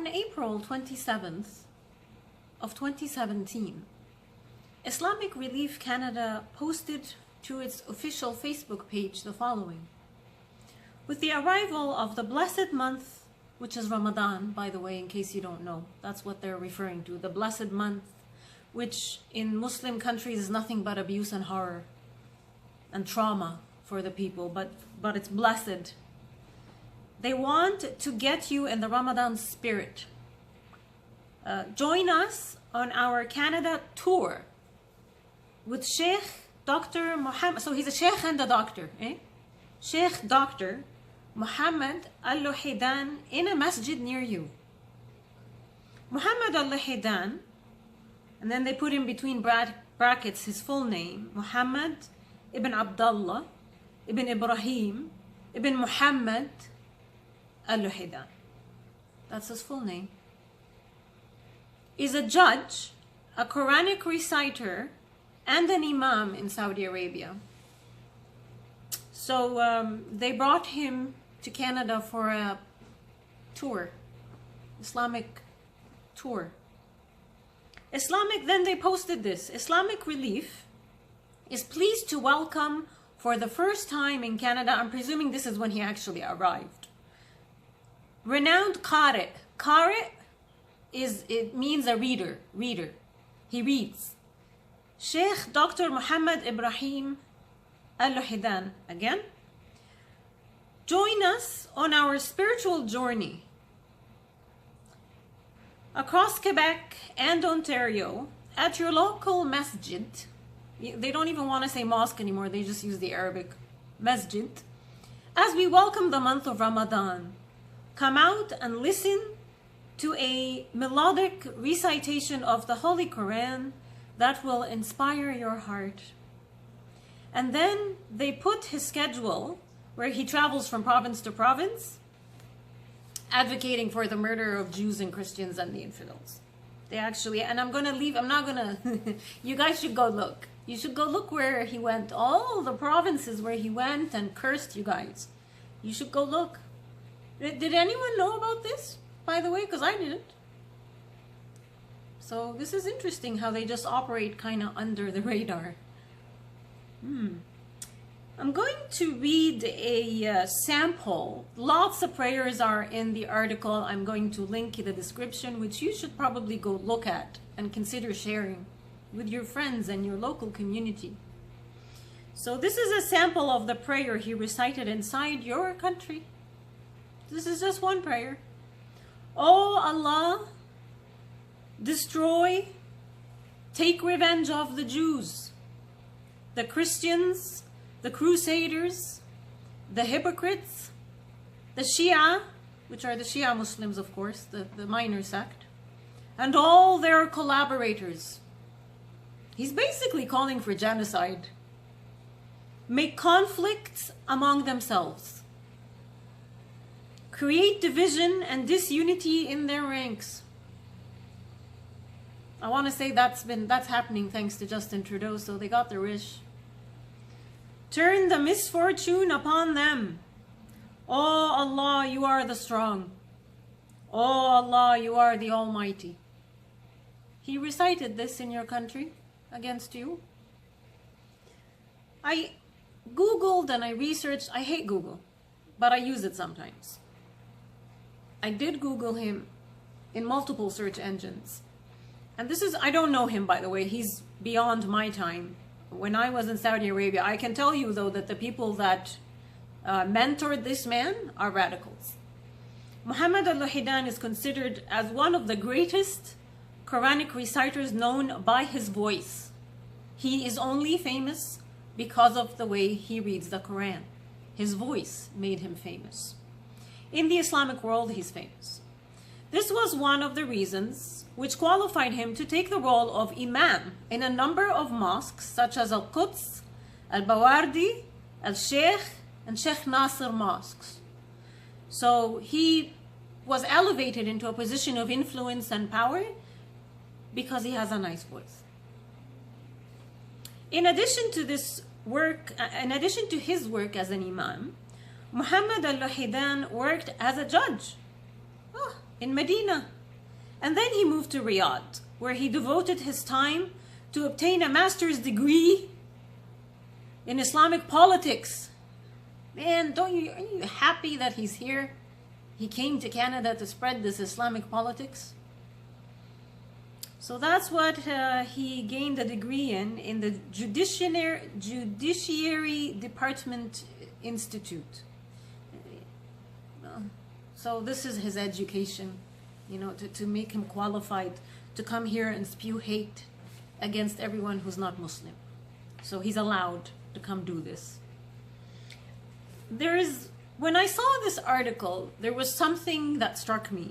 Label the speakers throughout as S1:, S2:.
S1: On April 27th of 2017, Islamic Relief Canada posted to its official Facebook page the following. With the arrival of the blessed month, which is Ramadan, by the way, in case you don't know, that's what they're referring to, the blessed month, which in Muslim countries is nothing but abuse and horror and trauma for the people, but it's blessed. They want to get you in the Ramadan spirit. Join us on our Canada tour with Sheikh Dr. Muhammad. So he's a Sheikh and a doctor, eh? Sheikh Dr. Muhammad Al-Luhidan in a masjid near you. Muhammad Al-Luhidan, and then they put in between brackets his full name, Muhammad ibn Abdullah ibn Ibrahim ibn Muhammad Al-Luhidan. That's his full name. Is a judge, a Quranic reciter, and an Imam in Saudi Arabia. So they brought him to Canada for a tour, Islamic tour. Then they posted this. Islamic Relief is pleased to welcome for the first time in Canada, I'm presuming this is when he actually arrived, renowned Qari. Qari it means a reader. He reads. Sheikh Dr. Muhammad Ibrahim Al-Luhidan, again. Join us on our spiritual journey across Quebec and Ontario at your local masjid. They don't even want to say mosque anymore, they just use the Arabic masjid. As we welcome the month of Ramadan, come out and listen to a melodic recitation of the Holy Quran that will inspire your heart. And then they put his schedule where he travels from province to province, advocating for the murder of Jews and Christians and the infidels. They actually, and I'm not gonna, you guys should go look. You should go look where he went, all the provinces where he went and cursed you guys. You should go look. Did anyone know about this, by the way? Because I didn't. So this is interesting how they just operate kind of under the radar. I'm going to read a sample. Lots of prayers are in the article. I'm going to link in the description, which you should probably go look at and consider sharing with your friends and your local community. So this is a sample of the prayer he recited inside your country. This is just one prayer. Oh Allah, destroy, take revenge of the Jews, the Christians, the Crusaders, the hypocrites, the Shia, which are the Shia Muslims, of course, the minor sect, and all their collaborators. He's basically calling for genocide. Make conflicts among themselves. Create division and disunity in their ranks. I want to say that's happening thanks to Justin Trudeau, so they got their wish. Turn the misfortune upon them. Oh Allah, you are the strong. Oh Allah, you are the Almighty. He recited this in your country against you. I Googled and I researched. I hate Google, but I use it sometimes. I did Google him in multiple search engines. And this is, I don't know him, by the way. He's beyond my time. When I was in Saudi Arabia, I can tell you, though, that the people that mentored this man are radicals. Muhammad Al-Luhidan is considered as one of the greatest Quranic reciters known by his voice. He is only famous because of the way he reads the Quran. His voice made him famous. In the Islamic world, he's famous. This was one of the reasons which qualified him to take the role of Imam in a number of mosques such as Al-Quds, Al-Bawardi, Al-Sheikh, and Sheikh Nasser mosques. So he was elevated into a position of influence and power because he has a nice voice. In addition to his work as an Imam, Muhammad Al-Luhidan worked as a judge in Medina. And then he moved to Riyadh, where he devoted his time to obtain a master's degree in Islamic politics. Man, aren't you happy that he's here? He came to Canada to spread this Islamic politics. So that's what he gained a degree in the Judiciary Department Institute. So this is his education, you know, to make him qualified to come here and spew hate against everyone who's not Muslim. So he's allowed to come do this. When I saw this article, there was something that struck me.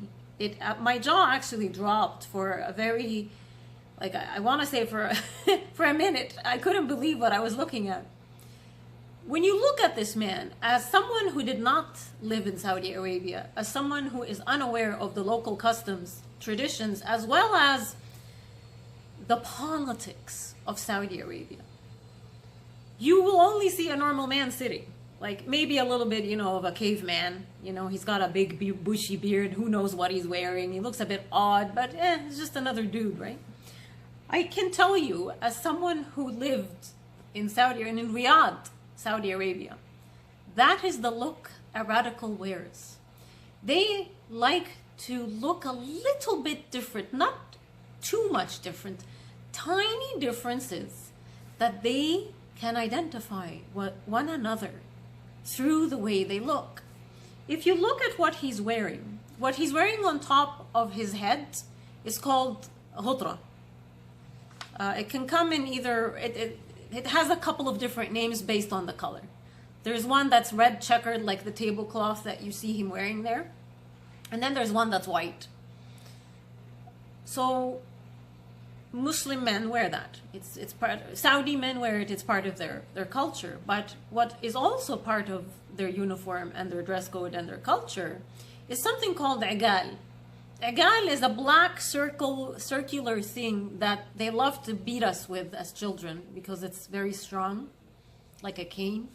S1: My jaw actually dropped for a very, like, I want to say for for a minute. I couldn't believe what I was looking at. When you look at this man as someone who did not live in Saudi Arabia, as someone who is unaware of the local customs, traditions, as well as the politics of Saudi Arabia, you will only see a normal man sitting. Like maybe a little bit, you know, of a caveman. You know, he's got a big bushy beard. Who knows what he's wearing? He looks a bit odd, but he's just another dude, right? I can tell you, as someone who lived in Riyadh, Saudi Arabia, that is the look a radical wears. They like to look a little bit different, not too much different, tiny differences that they can identify one another through the way they look. If you look at what he's wearing on top of his head is called ghutra. It can come in either, it has a couple of different names based on the color. There's one that's red checkered, like the tablecloth that you see him wearing there. And then there's one that's white. So Muslim men wear that. It's part, Saudi men wear it. It's part of their culture. But what is also part of their uniform and their dress code and their culture is something called igal. Igal is a black circular thing that they love to beat us with as children because it's very strong, like a cane.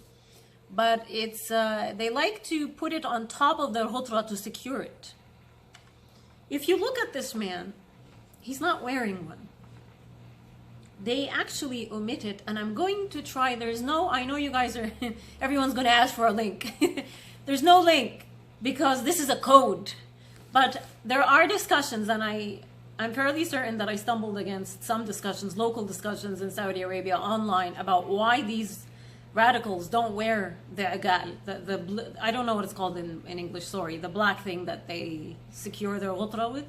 S1: But it's they like to put it on top of their ghutra to secure it. If you look at this man, he's not wearing one. They actually omit it, and I'm going to try. I know you guys are, everyone's going to ask for a link. There's no link because this is a code. But there are discussions, and I'm fairly certain that I stumbled against some discussions, local discussions in Saudi Arabia online about why these radicals don't wear the igal, I don't know what it's called in English, sorry, the black thing that they secure their ghutra with.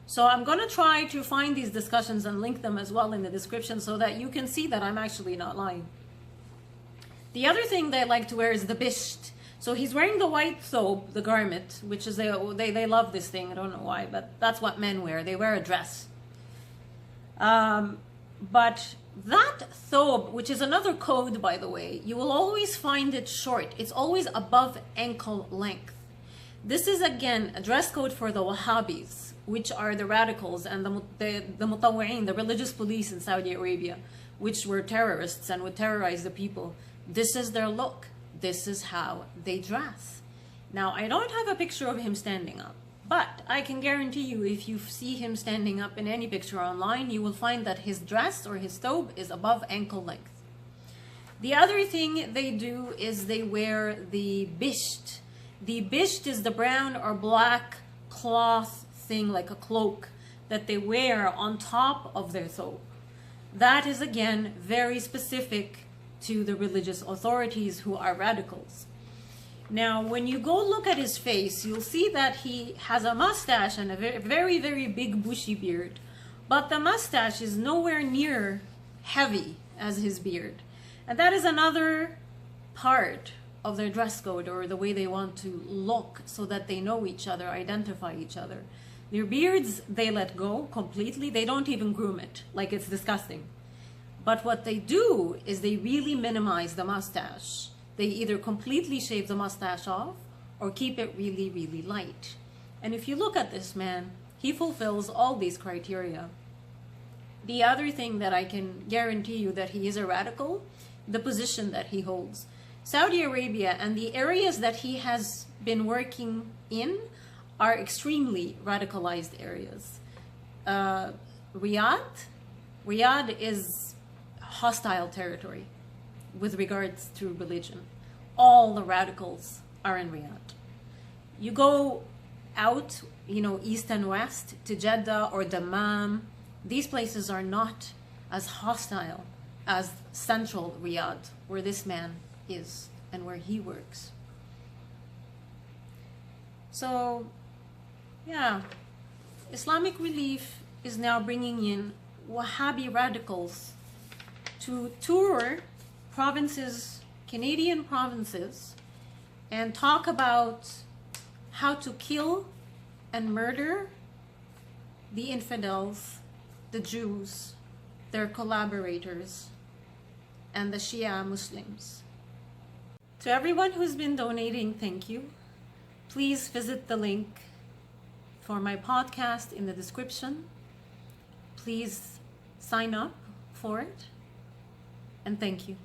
S1: So I'm going to try to find these discussions and link them as well in the description so that you can see that I'm actually not lying. The other thing they like to wear is the bisht. So he's wearing the white thobe, the garment, which is, they love this thing. I don't know why, but that's what men wear. They wear a dress. But that thobe, which is another code, by the way, you will always find it short. It's always above ankle length. This is, again, a dress code for the Wahabis, which are the radicals and the mutawwi'in, the religious police in Saudi Arabia, which were terrorists and would terrorize the people. This is their look. This is how they dress. Now, I don't have a picture of him standing up, but I can guarantee you if you see him standing up in any picture online, you will find that his dress or his thobe is above ankle length. The other thing they do is they wear the bisht. The bisht is the brown or black cloth thing, like a cloak, that they wear on top of their thobe. That is, again, very specific to the religious authorities who are radicals. Now, when you go look at his face, you'll see that he has a mustache and a very, very big bushy beard. But the mustache is nowhere near heavy as his beard. And that is another part of their dress code, or the way they want to look so that they know each other, identify each other. Their beards, they let go completely. They don't even groom it, like it's disgusting. But what they do is they really minimize the mustache. They either completely shave the mustache off or keep it really, really light. And if you look at this man, he fulfills all these criteria. The other thing that I can guarantee you that he is a radical, the position that he holds. Saudi Arabia and the areas that he has been working in are extremely radicalized areas. Riyadh is hostile territory with regards to religion. All the radicals are in Riyadh. You go out, east and west to Jeddah or Dammam. These places are not as hostile as central Riyadh, where this man is and where he works. So, yeah, Islamic Relief is now bringing in Wahabi radicals to tour provinces, Canadian provinces, and talk about how to kill and murder the infidels, the Jews, their collaborators, and the Shia Muslims. To everyone who's been donating, thank you. Please visit the link for my podcast in the description. Please sign up for it, and thank you.